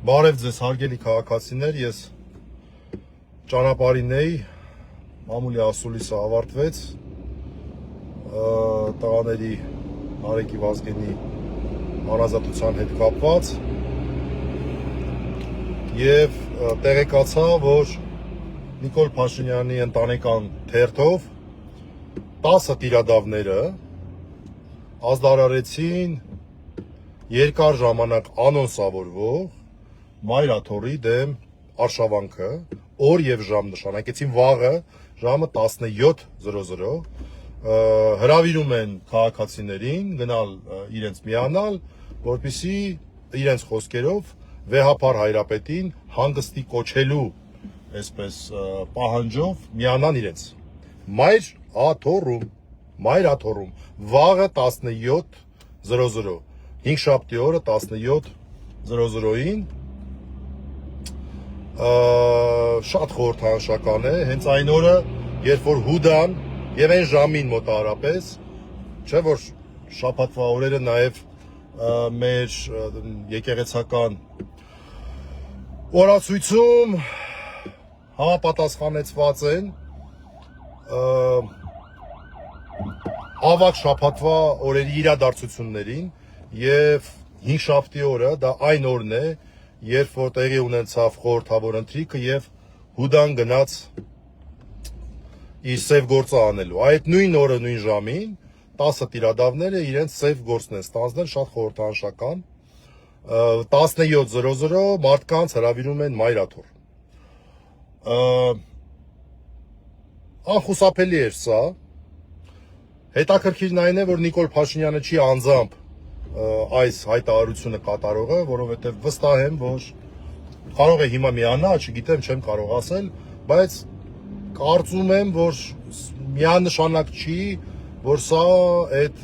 Բարև ձեզ հարգելի քաղաքացիներ, ես ճանապարհին էի, մամուլի ասուլիսը ավարտվեց, տղաների Արեգի Վազգենի հանրազատության հետ կապված եւ տեղեկացա, որ Նիկոլ Փաշինյանի ընտանեկան թերթով 10 տիրադավները ազդարարեցին երկար ժամանակ անոնսավորվող Մայրաթորի դեմ արշավանքը, օր եւ ժամ նշանակեցին վաղը ժամը 17:00 հրավիրում են քաղաքացիներին գնալ իրենց միանալ, որպեսզի իրենց խոսքերով վեհապար հայրապետին հանգստի կոչելու այսպես պահանջով միանան իրենց Մայրաթորում վաղը 17:00 հինգշաբթի օրը 17:00-ին շատ խորհրդանշական է, հենց այն օրը, երբ որ Հուդան եւ այն ժամին մոտարապես, չէ՞ որ շաբաթվա օրերը նաեւ մեր եկեղեցական օրացույցում համապատասխանեցված են ավագ շաբաթվա օրերի իրադարձություններին եւ հինգշաբթի օրը դա այն օրն է, երբ որ տեղի ունեցավ խորհրդավոր ընթրիքը եւ Հուդան գնաց իր սև գործը անելու։ Այդ նույն օրը, նույն ժամին 10 տիրադավները իրենց սև գործն են ստանձնել, շատ խորհրդանշական։ 17:00 մարդկանց հրավիրում են Մայրաթոր։ Անխուսափելի էր սա։ Հետաքրքիրն այն է, որ Նիկոլ Փաշինյանը չի անձամբ այս հայտարարությունը կատարողը, որովհետև վստահ եմ, որ կարող է հիմա միանա, չգիտեմ, չեմ կարող ասել, բայց կարծում եմ, որ միանշանակ չի, որ սա այդ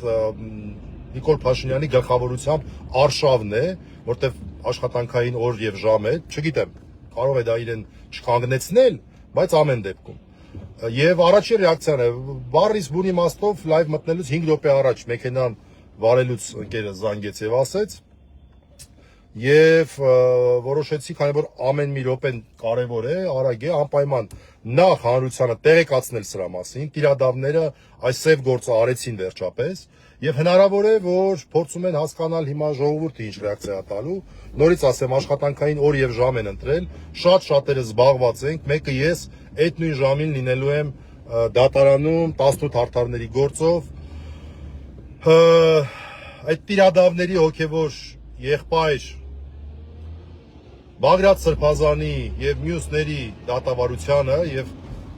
Նիկոլ Փաշինյանի գլխավորությամբ արշավն է, որտեղ աշխատանքային օր եւ ժամ է, չգիտեմ, կարող է դա իրեն չկանգնեցնել, բայց ամեն դեպքում։ Եվ առաջին ռեակցիան է, բառից բուն իմաստով լայվ մտնելուց 5 րոպե առաջ մեքենան վարելուց ընկերը զանգեց եւ ասեց եւ որոշեցի, քանի որ ամեն մի րոպեն կարեւոր է, արագ է, անպայման նախ հանրությանը տեղեկացնել սրա մասին, տիրադավները այս սև գործը արեցին վերջապես եւ հնարավոր է, որ փորձում են հասկանալ հիմա ժողովուրդը ինչ ռեակցիա է տալու, նորից ասեմ, աշխատանքային օր եւ ժամ են ընտրել, շատերը զբաղված ենք, մեկը ես այդ նույն ժամին լինելու եմ դատարանում 18 հարթարների գործով, այդ տիրադավների հոգևոր եղբայր Բագրատ Սրբազանի եւ մյուսների դատավարությանը եւ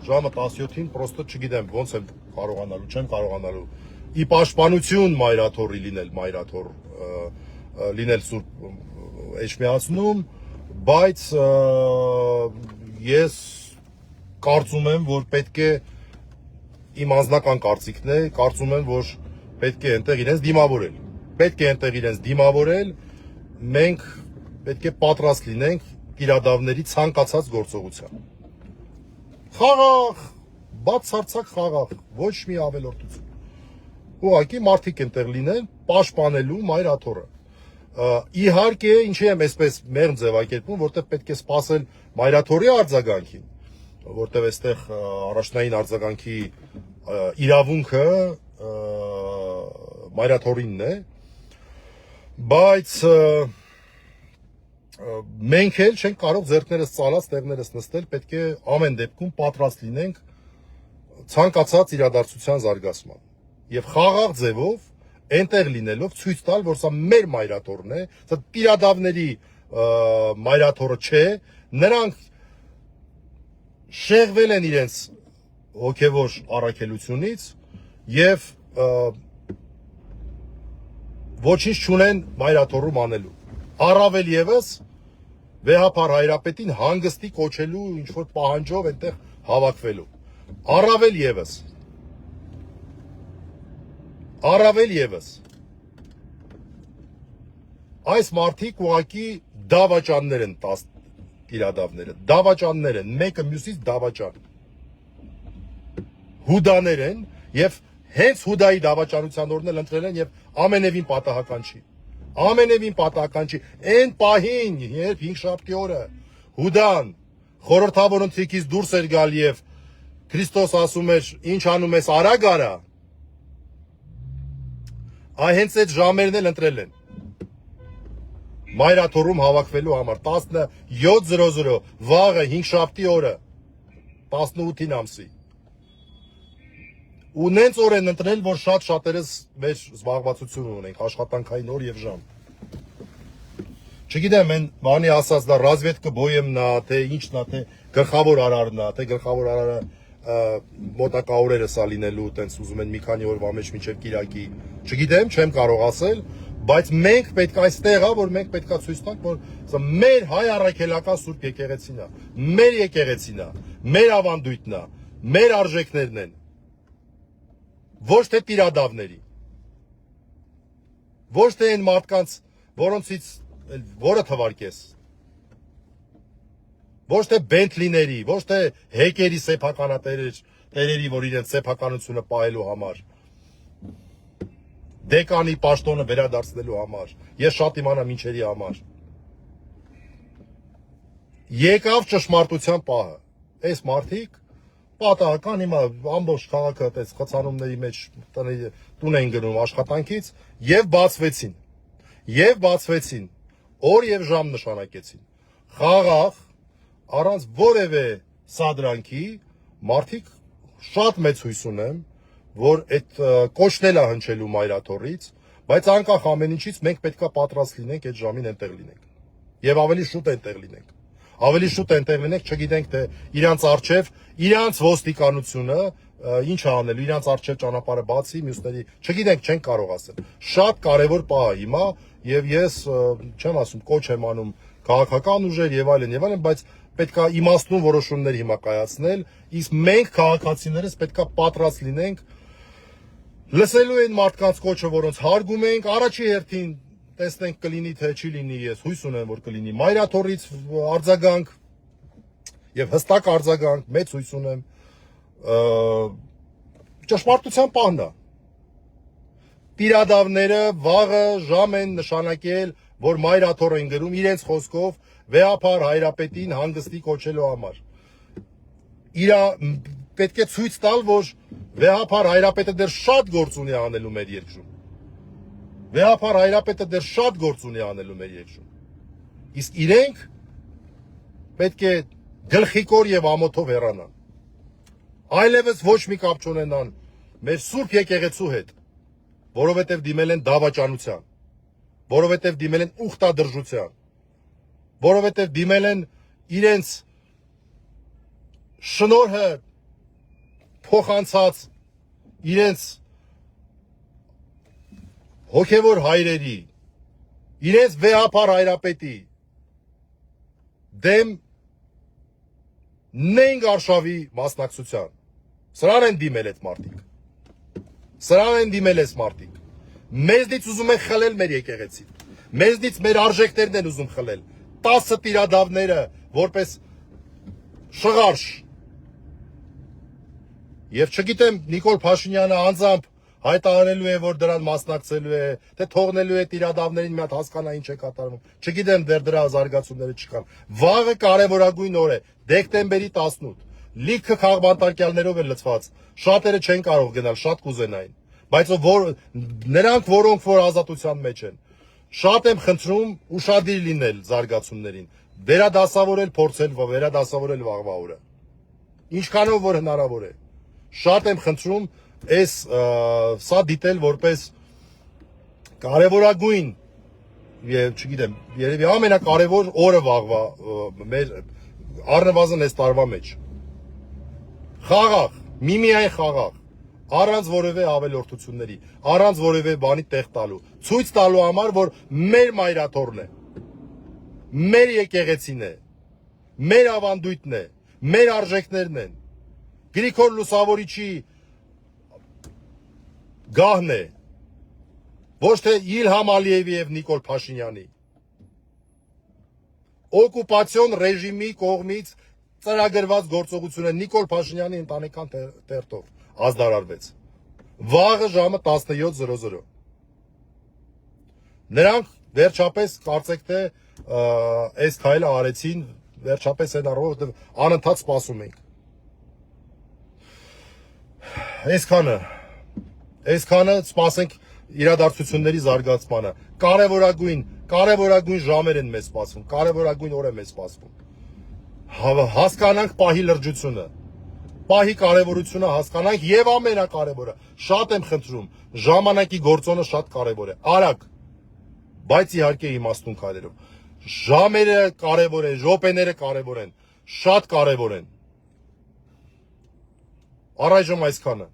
ժամը 17-ին պրոստը չգիտեմ ոնց եմ կարողանալու, չեմ կարողանալու ի պաշտպանություն Մայրաթորի լինել Սուրբ Էջմիածնում, բայց ես կարծում եմ, որ պետք է իմ անձնական կարծիքն է, կարծում եմ, որ պետք է այնտեղ իրենց դիմավորել, մենք պետք է պատրաստ լինենք տիրադավների ցանկացած գործողության։ Խաղաղ, բացարձակ խաղաղ, ոչ մի ավելորդություն։ Ուղղակի մարդիկ այնտեղ լինեն, պաշտպանելու Մայրաթորը։ Իհարկե, ինչի եմ այսպես մեղմ ձևակերպում, որտեղ պետք է սպասել Մայրաթորի արձագանքին, որտեղ այստեղ առաջնային արձագանքի իրավունքը Մայրաթորինն է, բայց մենք էլ չենք կարող ձեռքներս ծալած տեղներս նստել, պետք է ամեն դեպքում պատրաստ լինենք ցանկացած իրադարձության զարգացման եւ խաղաղ ձևով այնտեղ լինելով ցույց տալ, որ սա մեր Մայրաթորն է, սա տիրադավների Մայրաթորը չէ, նրանք շեղվել են իրենց հոգևոր առաքելությունից եւ ոչինչ չունեն Մայրաթորում անելու։ Առավել եւս վեհապար հայրապետին հանգստի կոչելու ինչ որ պահանջով այնտեղ հավաքվելու։ Առավել եւս այս մարդիկ ուղղակի դավաճաններ են 10 տիրադավները, դավաճաններ են, մեկը մյուսից դավաճան։ Հուդաներ են եւ հենց Հուդայի դավաճանության օրն էլ ընտրել են եւ ամենևին պատահական չի։ Ամենևին պատահական չի։ Այն պահին, երբ 5-շաբթի օրը Հուդան խորհրդավոր ընթրիքից դուրս էր գալ եւ Քրիստոս ասում էր, ինչ անում ես արագ արա, հենց այդ ժամերն էլ ընտրել են։ Մայրաթորում հավաքվելու համար 17:00 վաղը 5-շաբթի օրը 18-ին ամսի։ Ու նենց օր են ընտրել, որ շատերս մեր զբաղվածություն ունենք, աշխատանքային օր եւ ժամ։ Չգիտեմ, այն բանի ասած դա ռազմետկը բոյեմն է, թե ինչն է, թե գլխավոր արարն է, թե գլխավոր արարը մոտակա օրերս է լինելու, տենց ուզում են մի քանի օրվա մեջ մինչև Կիրակի։ Չգիտեմ, չեմ կարող ասել, բայց մենք պետք է այստեղ է, որ մենք պետք է ցույց տանք, որ սա մեր հայ առաքելական Սուրբ եկեղեցին է, մեր եկեղեցին է, մեր ավանդույթն է, մեր արժեքներն են։ Ոչ թե տիրադավների, ոչ թե այն մարդկանց, որոնցից որը թվարկես, ոչ թե Բենթլիների, ոչ թե հեկերի սեփականատերերի, որ իրենց սեփականությունը պահելու համար, դեկանի պաշտոնը վերադարձնելու համար, ես շատ իմանամ ինչերի համար։ Եկավ ճշմարտության պահը, այս մարդիկ պատահական հիմա ամբողջ քաղաքը այդպես խցանումների մեջ տուն էին գնում աշխատանքից եւ բացվեցին, օր եւ ժամ նշանակեցին, խաղաղ, առանց որևէ սադրանքի, մարդիկ շատ մեծ հույս ունեմ, որ այդ կոչնել է հնչելու մայրաթորից, բայց անկախ ամեն ինչից մենք պետքա պատրաստ լինենք այդ ժամին այնտեղ լինենք եւ ավելի շուտ այնտեղ լինենք։ Ավելի շուտ այնտեղ լինենք, չգիտենք թե իրանց արչև, իրանց ոստիկանությունը ինչ է անելու, իրանց արչև ճանապարհը բացի, մյուսների, չգիտենք, չենք կարող ասել։ Շատ կարևոր պահ է հիմա եւ ես չեմ ասում, կոչ եմ անում քաղաքական ուժեր եւ այլն, բայց պետքա իմաստուն որոշումներ հիմա կայացնել, իսկ մենք քաղաքացիներս պետքա պատրաստ լինենք լսելու այն մարդկանց կոչը, որոնց հարգում ենք, առաջի հերթին տեսնենք կլինի թե չի լինի, ես հույս ունեմ, որ կլինի մայրաթորից արձագանք եւ հստակ արձագանք, մեծ հույս ունեմ, ճշմարտության պահն է։ Տիրադավները վաղը ժամ են նշանակել, որ մայրաթոր են գրում իրենց խոսքով վեհապար հայրապետին հանգստի կոչելու համար։ Իրա պետք է ցույց տալ, որ վեհապար հայրապետը դեռ շատ գործ ունի անելու մեր երկրում։ Վեհապար հայրապետը դեռ շատ գործ ունի անելու մեր երկրում։ Իսկ իրենք պետք է գլխիկոր եւ ամոթով հեռանան։ Այլևս ոչ մի կապ չունենան մեր Սուրբ եկեղեցու հետ, որովհետեւ դիմել են դավաճանության, որովհետեւ դիմել են ուխտադրժության, որովհետեւ դիմել են իրենց շնորհը փոխանցած իրենց հոգևոր հայրերի, իրենց վեհապար հայրապետի դեմ նենք արշավի մասնակցության։ Սրան են դիմել այդ մարդիկ։ Սրան են դիմել այս մարդիկ։ Մեզնից ուզում են խլել մեր եկեղեցին։ Մեզնից մեր արժեքներն են ուզում խլել։ 10 տիրադավները որպես շղարշ։ Եվ չգիտեմ Նիկոլ Փաշինյանը անձամբ հայտարարելու է, որ դրան մասնակցելու է, թե թողնելու է տիրադավներին մի հատ հասկանա ինչ է կատարվում։ Չգիտեմ դեռ դրա զարգացումները չկան։ Վաղը կարևորագույն օր է, դեկտեմբերի 18։ Լիքը քաղբանտարկյալներով է լցված։ Շատերը չեն կարող գնալ, շատ կուզենային։ Բայց նրանք, որոնք որ ազատության մեջ են, շատ եմ խնդրում ուշադիր լինել զարգացումներին, վերադասավորել, փորձել վերադասավորել վաղվա օրը։ Ինչքանով որ հնարավոր է։ Շատ եմ խնդրում սա դիտել որպես կարևորագույն եւ չգիտեմ, երևի ամենակարևոր օրը վաղվա մեր առնվազն այս տարվա մեջ։ Խաղաղ, միմիայն խաղաղ, առանց որևէ ավելորդությունների, առանց որևէ բանի տեղ տալու, ցույց տալու համար, որ մեր մայրաթորն է, մեր եկեղեցին է, մեր ավանդույթն է, մեր արժեքներն են, Գրիգոր Լուսավորիչի գահն է, ոչ թե Իլհամ Ալիևի եւ Նիկոլ Փաշինյանի։ Օկուպացիոն ռեժիմի կողմից ծրագրված գործողությունը Նիկոլ Փաշինյանի ընտանեկան թերթով ազդարարվեց։ Վաղը ժամը 17:00։ Նրանք Վերջապես կարծեք թե այս քայլը արեցին, վերջապես այն առով, որտեղ անընդհատ սպասում ենք։ Այսքանը սպասենք իրադարձությունների զարգացմանը։ Կարևորագույն ժամեր են մեզ սպասվում, կարևորագույն օր է մեզ սպասվում։ Հասկանանք պահի լրջությունը, պահի կարևորությունը հասկանանք եւ ամենակարևորը, շատ եմ խնդրում, ժամանակի գործոնը շատ կարևոր է, արագ, բայց իհարկե իմաստուն քայլերով։ Ժամերը կարևոր են, րոպեները կարևոր են, շատ կարևոր են։ Առայժմ այսքանը։